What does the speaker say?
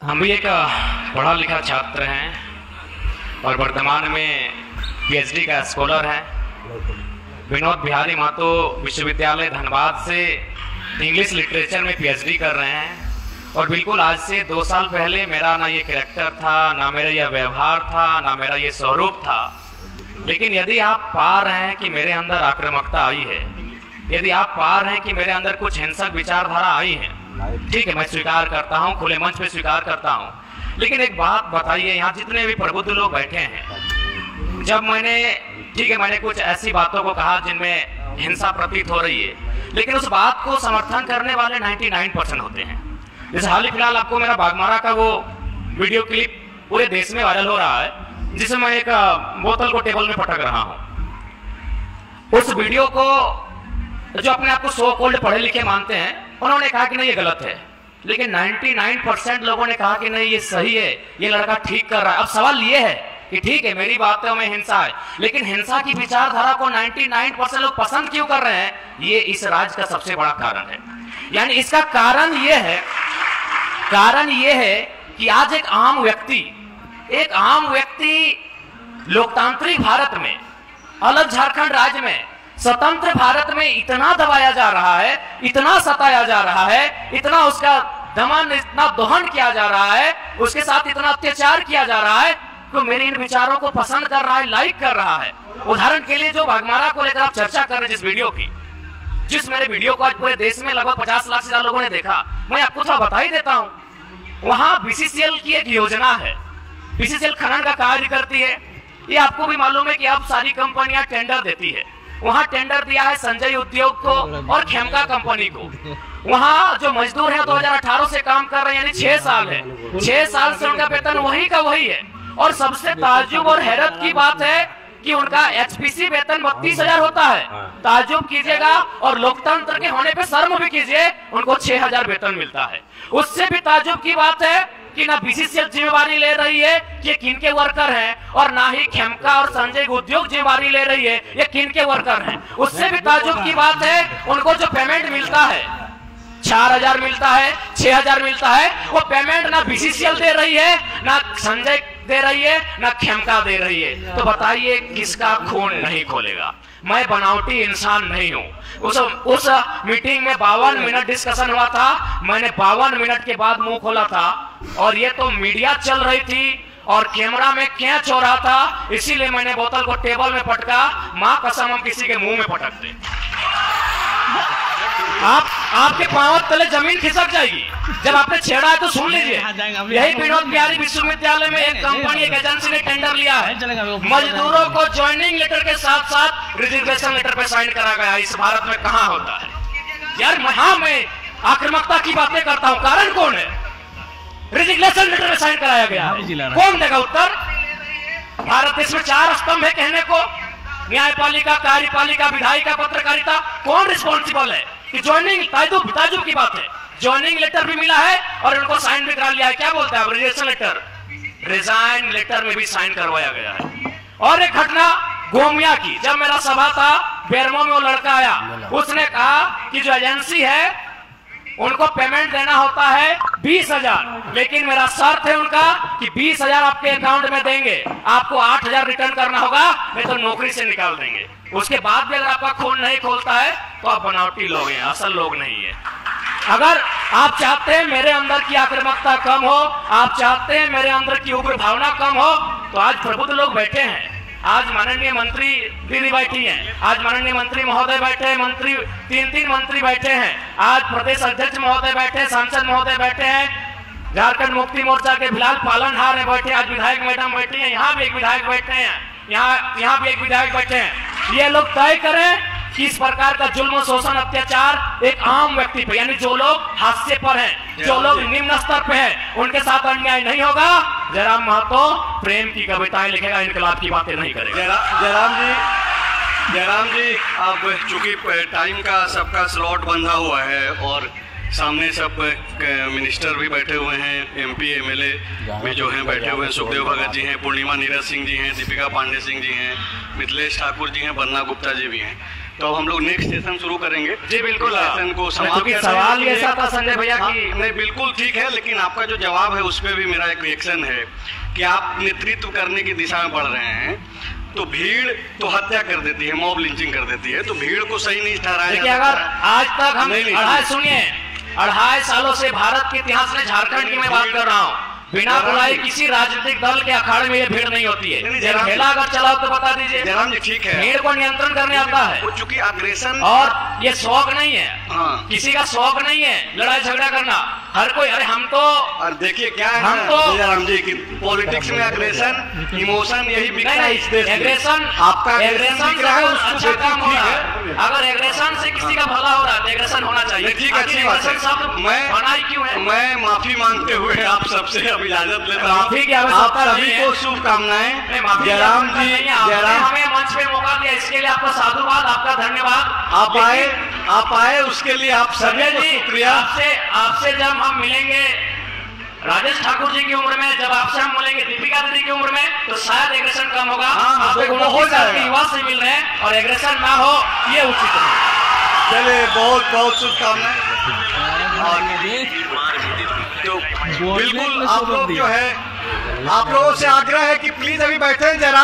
हम भी एक पढ़ा लिखा छात्र हैं और वर्तमान में पीएचडी का स्कॉलर हैं। विनोद बिहारी महतो विश्वविद्यालय धनबाद से इंग्लिश लिटरेचर में पीएचडी कर रहे हैं। और बिल्कुल आज से 2 साल पहले मेरा ना ये कैरेक्टर था, ना मेरा ये व्यवहार था, ना मेरा ये स्वरूप था। लेकिन यदि आप पा रहे हैं कि मेरे अंदर आक्रामकता आई है, यदि आप पा रहे हैं कि मेरे अंदर कुछ हिंसक विचारधारा आई है, ठीक है, मैं स्वीकार करता हूँ, खुले मंच पे स्वीकार करता हूँ। लेकिन एक बात बताइए, यहाँ जितने भी प्रबुद्ध लोग बैठे हैं, जब मैंने, ठीक है, मैंने कुछ ऐसी बातों को कहा जिनमें हिंसा प्रतीत हो रही है, लेकिन उस बात को समर्थन करने वाले 99% होते हैं। जैसे हाल ही फिलहाल आपको मेरा बागमारा का वो वीडियो क्लिप पूरे देश में वायरल हो रहा है, जिसमें मैं एक बोतल को टेबल में पटक रहा हूँ। उस वीडियो को जो अपने आप को सो कोल्ड पढ़े लिखे मानते हैं, उन्होंने कहा कि नहीं ये गलत है, लेकिन 99% लोगों ने कहा कि नहीं ये सही है, ये लड़का ठीक कर रहा है। अब सवाल ये है कि ठीक है, मेरी बातों में हिंसा है, लेकिन हिंसा की विचारधारा को 99% लोग पसंद क्यों कर रहे हैं? ये इस राज्य का सबसे बड़ा कारण है। यानी इसका कारण ये है कि आज एक आम व्यक्ति लोकतांत्रिक भारत में, अलग झारखंड राज्य में, स्वतंत्र भारत में इतना दबाया जा रहा है, इतना सताया जा रहा है, इतना उसका दमन, इतना दोहन किया जा रहा है, उसके साथ इतना अत्याचार किया जा रहा है, तो मेरे इन विचारों को पसंद कर रहा है, लाइक कर रहा है। उदाहरण के लिए जो बागमारा को लेकर आप चर्चा कर रहे हैं, जिस वीडियो की, जिस मेरे वीडियो को आज पूरे देश में लगभग 50 लाख से ज्यादा लोगों ने देखा, मैं आपको थोड़ा बता ही देता हूं। वहां बीसीसीएल की एक योजना है, बीसीसीएल खनन का कार्य करती है। ये आपको भी मालूम है कि अब सारी कंपनियां टेंडर देती है। वहां टेंडर दिया है संजय उद्योग को और खेमका कंपनी को। वहां जो मजदूर है 2018 से काम कर रहे हैं, यानी 6 साल है, 6 साल से उनका वेतन वही का वही है। और सबसे ताज्जुब और हैरत की बात है कि उनका एचपीसी वेतन 32,000 होता है। ताज्जुब कीजिएगा और लोकतंत्र के होने पे शर्म भी कीजिए, उनको 6,000 वेतन मिलता है। उससे भी ताज्जुब की बात है कि ना बीसीसीएल जिम्मेवारी ले रही है कि किनके वर्कर हैं, और ना ही खेमका और संजय उद्योग जिम्मेवारी ले रही है ये किनके वर्कर हैं। उससे भी ताज्जुब की बात है, उनको जो पेमेंट मिलता है 4,000 मिलता है, 6,000 मिलता है, वो पेमेंट ना बीसीसीएल दे रही है, ना संजय दे रही है, ना खेमका दे रही है। तो बताइए किसका खून नहीं खोलेगा? मैं बनावटी इंसान नहीं हूं। उस मीटिंग में 52 मिनट डिस्कशन हुआ था, मैंने 52 मिनट के बाद मुंह खोला था, और ये तो मीडिया चल रही थी और कैमरा में कैच हो रहा था, इसीलिए मैंने बोतल को टेबल में पटका। मां कसम हम किसी के मुंह में पटकते, आपके पांव तले जमीन खिसक जाएगी। जब आपने छेड़ा है तो सुन लीजिए। यही विनोद बिहारी विश्वविद्यालय में एक कंपनी, एक एजेंसी ने टेंडर लिया है, मजदूरों को ज्वाइनिंग लेटर के साथ साथ रिजिग्नेशन लेटर पे साइन करा गया। इस भारत में कहां होता है यार? हाँ, मैं आक्रामकता की बातें करता हूं, कारण कौन है? रिजिग्नेशन लेटर में साइन कराया गया, कौन देगा उत्तर? भारत देश में 4 स्तंभ है कहने को, न्यायपालिका, कार्यपालिका, विधायिका, पत्रकारिता। कौन रिस्पॉन्सिबल है कि ज्वाइनिंग? ताजुब की बात है, ज्वाइनिंग लेटर भी मिला है और उनको साइन भी करा लिया है। क्या बोलता है? रिजाइन लेटर, रिजाइन लेटर में भी साइन करवाया गया है। और एक घटना गोमिया की, जब मेरा सभा था बेरमो में, वो लड़का आया, उसने कहा कि जो एजेंसी है उनको पेमेंट देना होता है 20,000, लेकिन मेरा शर्त है उनका कि 20,000 आपके अकाउंट में देंगे, आपको 8,000 रिटर्न करना होगा, नहीं तो नौकरी से निकाल देंगे। उसके बाद भी अगर आपका खून नहीं खोलता है तो आप बनावटी लोग हैं, असल लोग नहीं है। अगर आप चाहते हैं मेरे अंदर की आक्रामकता कम हो, आप चाहते हैं मेरे अंदर की उग्र भावना कम हो, तो आज प्रबुद्ध लोग बैठे हैं। आज माननीय मंत्री दीदी बैठी हैं, आज माननीय मंत्री महोदय बैठे हैं, मंत्री 3 मंत्री बैठे हैं, आज प्रदेश अध्यक्ष महोदय बैठे हैं, सांसद महोदय बैठे हैं, झारखंड मुक्ति मोर्चा के फिलहाल पालनहार में बैठे, आज विधायक मैडम बैठी हैं, यहाँ भी एक विधायक बैठे हैं, यहाँ भी एक विधायक बैठे हैं। ये लोग तय करें कि इस प्रकार का जुल्म, शोषण, अत्याचार एक आम व्यक्ति पे, यानी जो लोग हाशिए पर हैं, जो लोग निम्न स्तर पे हैं, उनके साथ अन्याय नहीं होगा। जयराम महतो प्रेम की कविताएं लिखेगा, इनकलाब की बातें नहीं करेगा। जयराम जी, आप चूंकि टाइम का सबका स्लॉट बंधा हुआ है और सामने सब मिनिस्टर भी बैठे हुए हैं, एमपी एमएलए में जो हैं बैठे हुए हैं, सुखदेव भगत जी हैं, पूर्णिमा नीरज सिंह जी हैं, दीपिका पांडे सिंह जी हैं, मिथिलेश ठाकुर जी हैं, बन्ना गुप्ता जी भी हैं। तो हम लोग नेक्स्ट सेशन शुरू करेंगे। जी बिल्कुल, सेशन को समाप्त सवाल ये ऐसा था संजय भैया की नहीं बिल्कुल ठीक है, लेकिन आपका जो जवाब है उस पर भी मेरा एक रिएक्शन है कि आप नेतृत्व करने की दिशा में बढ़ रहे हैं, तो भीड़ तो हत्या कर देती है, मॉब लिंचिंग कर देती है, तो भीड़ को सही नहीं ठहराया। देखिए अगर आज तक हम 2.5 सालों से भारत के इतिहास में झारखंड की मैं बात कर रहा हूँ, बिना बुलाए किसी राजनीतिक दल के अखाड़े में ये भीड़ नहीं होती है। मेला अगर चलाओ तो बता दीजिए। जयराम जी ठीक है, भीड़ को नियंत्रण करने आता है, चूंकि अग्रेशन और ये शौक नहीं है। हाँ। किसी का शौक नहीं है लड़ाई झगड़ा करना, हर कोई। अरे हम तो और देखिए क्या है हम तो जयराम जी की पॉलिटिक्स में अग्रेशन इमोशन यही बिकता है इस देश में। एग्रेशन आपका एग्रेशन दिख रहा है, उसको अच्छा काम हो ठीक रहा है। है। अगर एग्रेशन से किसी का भला हो रहा है तो एग्रेशन होना चाहिए। ठीक है, अच्छी बात है। बनाई क्यों है? मैं माफी मांगते हुए आप सबसे अब इजाजत लेता हूँ। माफी की आप आवश्यकता सभी नहीं को है। शुभकामनाएं। जयराम जी, जयराम हमें मंच पे मौका दिया, इसके लिए आपका साधुवाद, आपका धन्यवाद। आप आए उसके लिए आप सभी को शुक्रिया। आपसे जब हम मिलेंगे राजेश ठाकुर जी की उम्र में, जब आपसे हम मिलेंगे दीपिका दीदी की उम्र में, तो शायद एग्रेशन कम होगा। आप एक 29 साल के युवा से मिल रहे हैं और एग्रेशन ना हो, ये उचित है। चलिए बहुत बहुत शुभकामनाएं। तो बिल्कुल आप लोग जो है, आप लोगों से आग्रह है कि प्लीज अभी बैठे जरा।